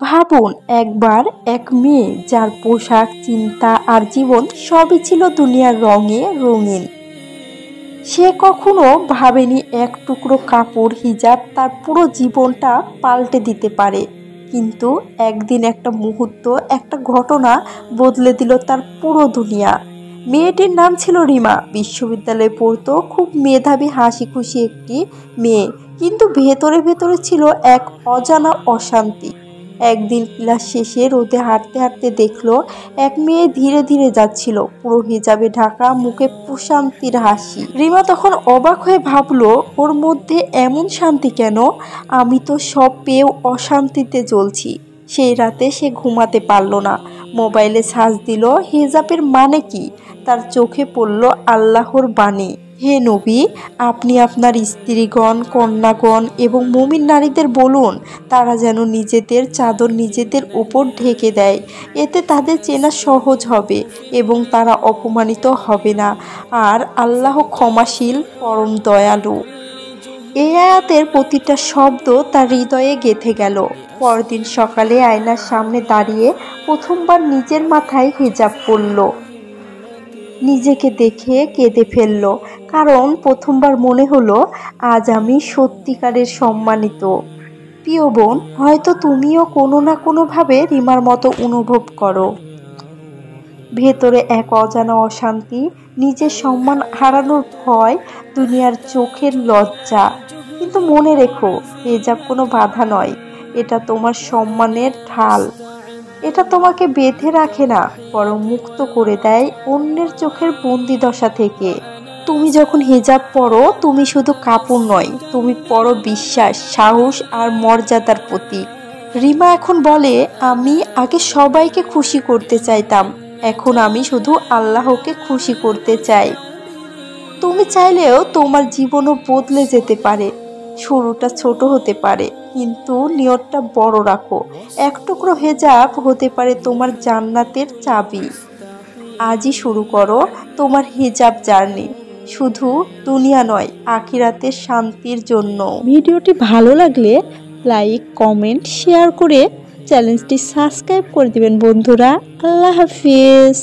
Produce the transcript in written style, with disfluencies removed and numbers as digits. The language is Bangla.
ভাবুন একবার এক মেয়ে যার পোশাক, চিন্তা আর জীবন সবই ছিল দুনিয়ার রঙে রঙিন। সে কখনো ভাবেনি এক টুকরো কাপড়, হিজাব তার পুরো জীবনটা পাল্টে দিতে পারে। কিন্তু একদিন একটা মুহূর্ত, একটা ঘটনা বদলে দিল তার পুরো দুনিয়া। মেয়েটির নাম ছিল রিমা। বিশ্ববিদ্যালয়ে পড়তো, খুব মেধাবী, হাসি খুশি একটি মেয়ে। কিন্তু ভেতরে ভেতরে ছিল এক অজানা অশান্তি। একদিন ক্লাস শেষে রোদে হাঁটতে হাঁটতে দেখলো এক মেয়ে ধীরে ধীরে যাচ্ছিল, পুরো হিজাবে ঢাকা, মুখে প্রশান্তির হাসি। রিমা তখন অবাক হয়ে ভাবলো, ওর মধ্যে এমন শান্তি কেন? আমি তো সব পেয়েও অশান্তিতে জ্বলছি। সেই রাতে সে ঘুমাতে পারল না। মোবাইলে সার্চ দিল হিজাবের মানে কি। তার চোখে পড়ল আল্লাহর বাণী, হে নবী, আপনি আপনার স্ত্রীগণ, কন্যাগণ এবং মুমিন নারীদের বলুন তারা যেন নিজেদের চাদর নিজেদের উপর ঢেকে দেয়। এতে তাদের চেনা সহজ হবে এবং তারা অপমানিত হবে না। আর আল্লাহ ক্ষমাশীল, পরম দয়ালু। এই আয়াতের প্রতিটা শব্দ তার হৃদয়ে গেঁথে গেল। পরদিন সকালে আয়নার সামনে দাঁড়িয়ে প্রথমবার নিজের মাথায় হিজাব পরল। নিজেকে দেখে কেঁদে ফেলল, কারণ প্রথমবার মনে হলো আজ আমি সত্যিকারের সম্মানিত। প্রিয় বোন, হয়তো তুমিও কোনো না কোনোভাবে রিমার মতো অনুভব করো। ভেতরে এক অজানা অশান্তি, নিজের সম্মান হারানোর ভয়, দুনিয়ার চোখের লজ্জা। কিন্তু মনে রেখো, হিজাব কোনো বাধা নয়, এটা তোমার সম্মানের ঢাল। এটা তোমাকে বেঁধে রাখে না, বরং মুক্ত করে দেয় অন্যের চোখের বন্দিদশা থেকে। তুমি যখন হিজাব পরো, তুমি শুধু কাপড় নয়, তুমি পরো বিশ্বাস, সাহস আর মর্যাদার প্রতীক। রিমা এখন বলে, আমি আগে সবাইকে খুশি করতে চাইতাম, এখন আমি শুধু আল্লাহকে খুশি করতে চাই। তুমি চাইলেও তোমার জীবনও বদলে যেতে পারে। শুরুটা ছোট হতে পারে, কিন্তু নিয়তটা বড় রাখো। এক টুকরো হিজাব হতে পারে তোমার জান্নাতের চাবি। আজই শুরু করো তোমার হিজাব জার্নি, শুধু দুনিয়া নয়, আখিরাতের শান্তির জন্য। ভিডিওটি ভালো লাগলে লাইক, কমেন্ট, শেয়ার করে চ্যানেলটি সাবস্ক্রাইব করে দিবেন বন্ধুরা। আল্লাহ হাফিজ।